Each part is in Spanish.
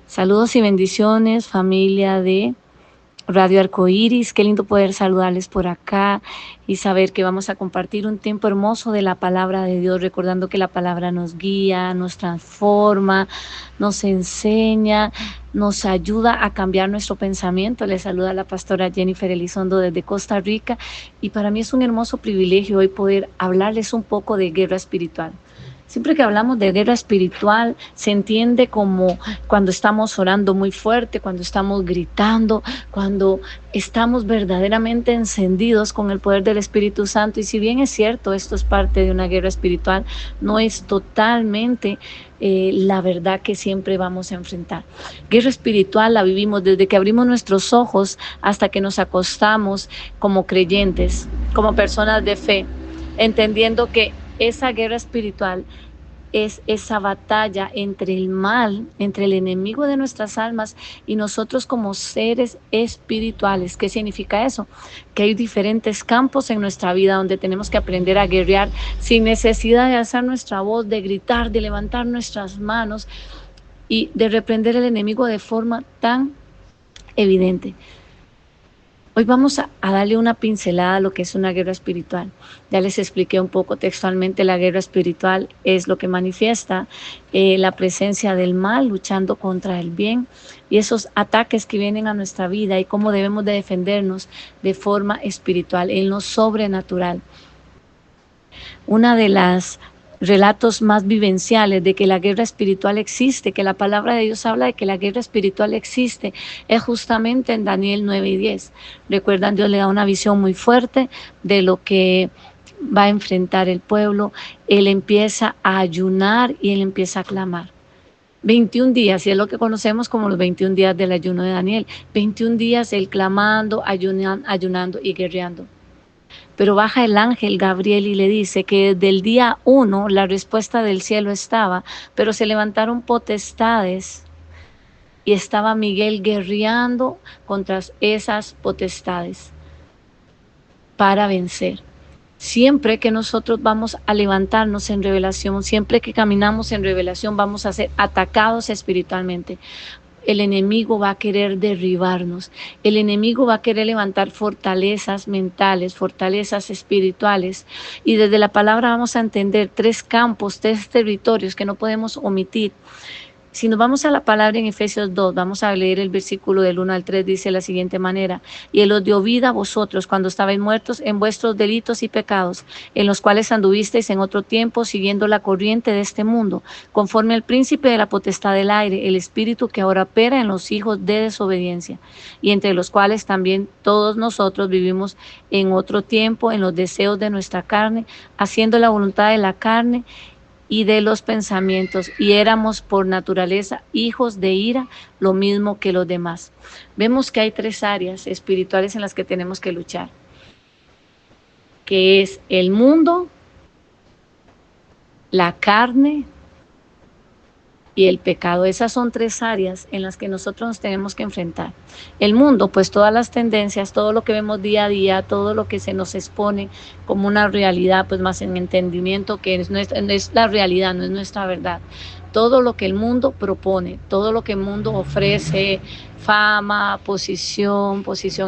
Saludos y bendiciones, familia de Radio Arcoíris. Qué lindo poder saludarles por acá y saber que vamos a compartir un tiempo hermoso de la palabra de Dios, recordando que la palabra nos guía, nos transforma, nos enseña, nos ayuda a cambiar nuestro pensamiento. Les saluda la pastora Jennifer Elizondo desde Costa Rica y para mí es un hermoso privilegio hoy poder hablarles un poco de guerra espiritual. Siempre que hablamos de guerra espiritual, se entiende como cuando estamos orando muy fuerte, cuando estamos gritando, cuando estamos verdaderamente encendidos con el poder del Espíritu Santo. Y si bien es cierto, esto es parte de una guerra espiritual, no es totalmente la verdad que siempre vamos a enfrentar. Guerra espiritual la vivimos desde que abrimos nuestros ojos hasta que nos acostamos como creyentes, como personas de fe, entendiendo que esa guerra espiritual es esa batalla entre el mal, entre el enemigo de nuestras almas y nosotros como seres espirituales. ¿Qué significa eso? Que hay diferentes campos en nuestra vida donde tenemos que aprender a guerrear sin necesidad de alzar nuestra voz, de gritar, de levantar nuestras manos y de reprender al enemigo de forma tan evidente. Hoy vamos a darle una pincelada a lo que es una guerra espiritual. Ya les expliqué un poco textualmente, la guerra espiritual es lo que manifiesta la presencia del mal luchando contra el bien y esos ataques que vienen a nuestra vida y cómo debemos de defendernos de forma espiritual, en lo sobrenatural. Una de las relatos más vivenciales de que la guerra espiritual existe, que la palabra de Dios habla de que la guerra espiritual existe, es justamente en Daniel 9 y 10. Recuerdan, Dios le da una visión muy fuerte de lo que va a enfrentar el pueblo. Él empieza a ayunar y él empieza a clamar. 21 días, y es lo que conocemos como los 21 días del ayuno de Daniel. 21 días él clamando, ayunando y guerreando. Pero baja el ángel Gabriel y le dice que desde el día 1 la respuesta del cielo estaba, pero se levantaron potestades y estaba Miguel guerreando contra esas potestades para vencer. Siempre que nosotros vamos a levantarnos en revelación, siempre que caminamos en revelación, vamos a ser atacados espiritualmente. El enemigo va a querer derribarnos. El enemigo va a querer levantar fortalezas mentales, fortalezas espirituales. Y desde la palabra vamos a entender 3 campos, 3 territorios que no podemos omitir. Si nos vamos a la palabra en Efesios 2, vamos a leer el versículo del 1 al 3, dice de la siguiente manera: y Él os dio vida a vosotros cuando estabais muertos en vuestros delitos y pecados, en los cuales anduvisteis en otro tiempo, siguiendo la corriente de este mundo, conforme al príncipe de la potestad del aire, el espíritu que ahora opera en los hijos de desobediencia, y entre los cuales también todos nosotros vivimos en otro tiempo, en los deseos de nuestra carne, haciendo la voluntad de la carne y de los pensamientos, y éramos por naturaleza hijos de ira, lo mismo que los demás. Vemos que hay 3 áreas espirituales en las que tenemos que luchar, que es el mundo, la carne y el pecado. Esas son 3 áreas en las que nosotros nos tenemos que enfrentar. El mundo, pues todas las tendencias, todo lo que vemos día a día, todo lo que se nos expone como una realidad, pues más en entendimiento que no es la realidad, no es nuestra verdad. Todo lo que el mundo propone, todo lo que el mundo ofrece, fama, posición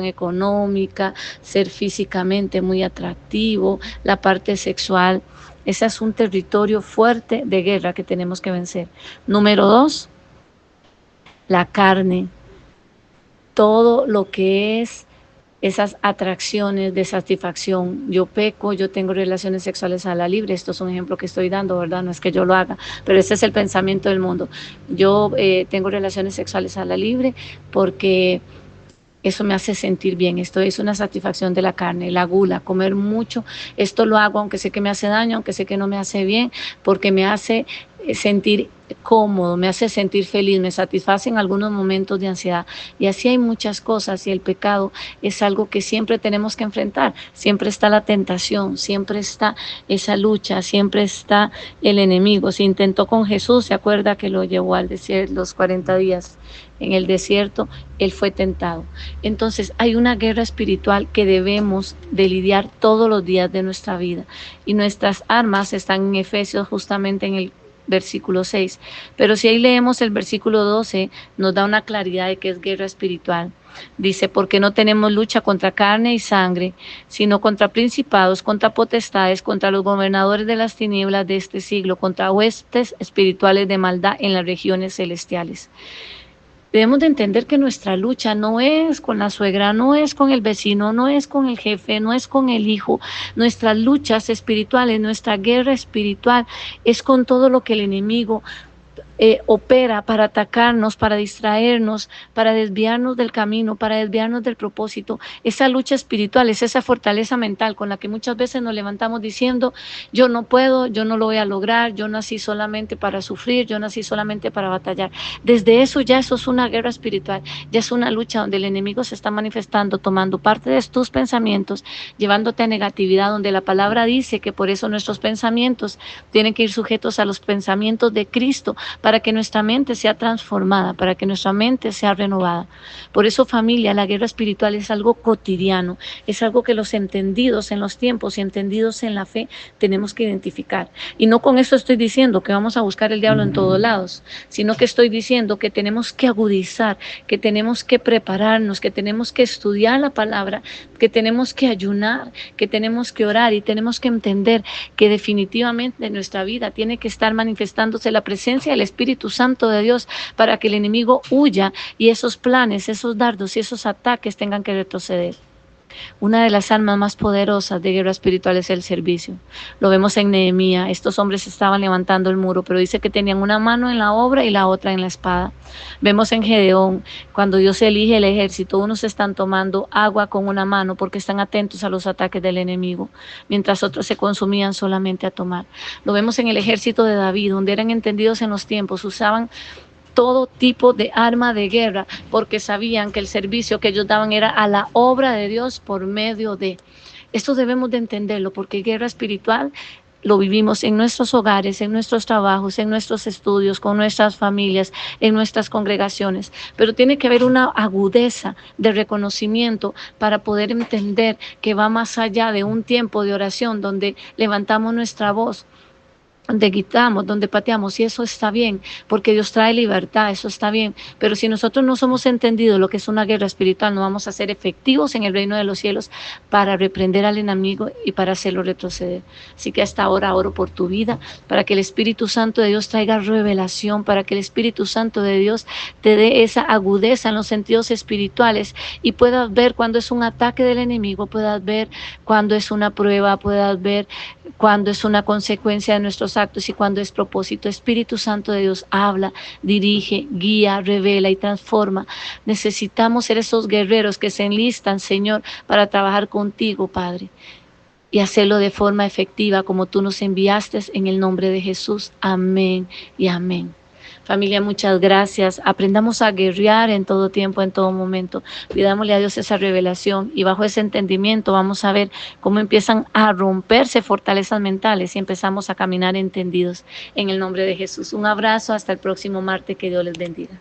económica, ser físicamente muy atractivo, la parte sexual. Ese es un territorio fuerte de guerra que tenemos que vencer. Número 2, la carne. Todo lo que es esas atracciones de satisfacción. Yo peco, yo tengo relaciones sexuales a la libre. Esto es un ejemplo que estoy dando, ¿verdad? No es que yo lo haga, pero ese es el pensamiento del mundo. Yo tengo relaciones sexuales a la libre porque eso me hace sentir bien. Esto es una satisfacción de la carne, la gula, comer mucho. Esto lo hago aunque sé que me hace daño, aunque sé que no me hace bien, porque me hace sentir cómodo, me hace sentir feliz, me satisface en algunos momentos de ansiedad. Y así hay muchas cosas, y el pecado es algo que siempre tenemos que enfrentar. Siempre está la tentación, siempre está esa lucha, siempre está el enemigo. Se intentó con Jesús, se acuerda que lo llevó al desierto los 40 días en el desierto, él fue tentado. Entonces hay una guerra espiritual que debemos de lidiar todos los días de nuestra vida, y nuestras armas están en Efesios, justamente en el versículo 6. Pero si ahí leemos el versículo 12, nos da una claridad de que es guerra espiritual. Dice, porque no tenemos lucha contra carne y sangre, sino contra principados, contra potestades, contra los gobernadores de las tinieblas de este siglo, contra huestes espirituales de maldad en las regiones celestiales. Debemos de entender que nuestra lucha no es con la suegra, no es con el vecino, no es con el jefe, no es con el hijo. Nuestras luchas espirituales, nuestra guerra espiritual es con todo lo que el enemigo opera para atacarnos, para distraernos, para desviarnos del camino, para desviarnos del propósito. Esa lucha espiritual es esa fortaleza mental con la que muchas veces nos levantamos diciendo, yo no puedo, yo no lo voy a lograr, yo nací solamente para sufrir, yo nací solamente para batallar. Desde eso ya eso es una guerra espiritual, ya es una lucha donde el enemigo se está manifestando, tomando parte de tus pensamientos, llevándote a negatividad, donde la palabra dice que por eso nuestros pensamientos tienen que ir sujetos a los pensamientos de Cristo, para que nuestra mente sea transformada, para que nuestra mente sea renovada. Por eso, familia, la guerra espiritual es algo cotidiano, es algo que los entendidos en los tiempos y entendidos en la fe tenemos que identificar. Y no con esto estoy diciendo que vamos a buscar el diablo en todos lados, sino que estoy diciendo que tenemos que agudizar, que tenemos que prepararnos, que tenemos que estudiar la palabra, que tenemos que ayunar, que tenemos que orar y tenemos que entender que definitivamente en nuestra vida tiene que estar manifestándose la presencia del Espíritu Santo de Dios para que el enemigo huya y esos planes, esos dardos y esos ataques tengan que retroceder. Una de las armas más poderosas de guerra espiritual es el servicio. Lo vemos en Nehemías. Estos hombres estaban levantando el muro, pero dice que tenían una mano en la obra y la otra en la espada. Vemos en Gedeón, cuando Dios elige el ejército, unos están tomando agua con una mano porque están atentos a los ataques del enemigo, mientras otros se consumían solamente a tomar. Lo vemos en el ejército de David, donde eran entendidos en los tiempos, usaban todo tipo de arma de guerra, porque sabían que el servicio que ellos daban era a la obra de Dios por medio de. Esto debemos de entenderlo, porque guerra espiritual lo vivimos en nuestros hogares, en nuestros trabajos, en nuestros estudios, con nuestras familias, en nuestras congregaciones. Pero tiene que haber una agudeza de reconocimiento para poder entender que va más allá de un tiempo de oración donde levantamos nuestra voz, donde gritamos, donde pateamos, y eso está bien, porque Dios trae libertad, eso está bien, pero si nosotros no somos entendidos lo que es una guerra espiritual, no vamos a ser efectivos en el reino de los cielos para reprender al enemigo y para hacerlo retroceder. Así que hasta ahora oro por tu vida, para que el Espíritu Santo de Dios traiga revelación, para que el Espíritu Santo de Dios te dé esa agudeza en los sentidos espirituales y puedas ver cuando es un ataque del enemigo, puedas ver cuando es una prueba, puedas ver cuando es una consecuencia de nuestros actos y cuando es propósito. Espíritu Santo de Dios habla, dirige, guía, revela y transforma. Necesitamos ser esos guerreros que se enlistan, Señor, para trabajar contigo, Padre, y hacerlo de forma efectiva como tú nos enviaste, en el nombre de Jesús. Amén y amén. Familia, muchas gracias. Aprendamos a guerrear en todo tiempo, en todo momento. Pidámosle a Dios esa revelación y bajo ese entendimiento vamos a ver cómo empiezan a romperse fortalezas mentales y empezamos a caminar entendidos en el nombre de Jesús. Un abrazo, hasta el próximo martes, que Dios les bendiga.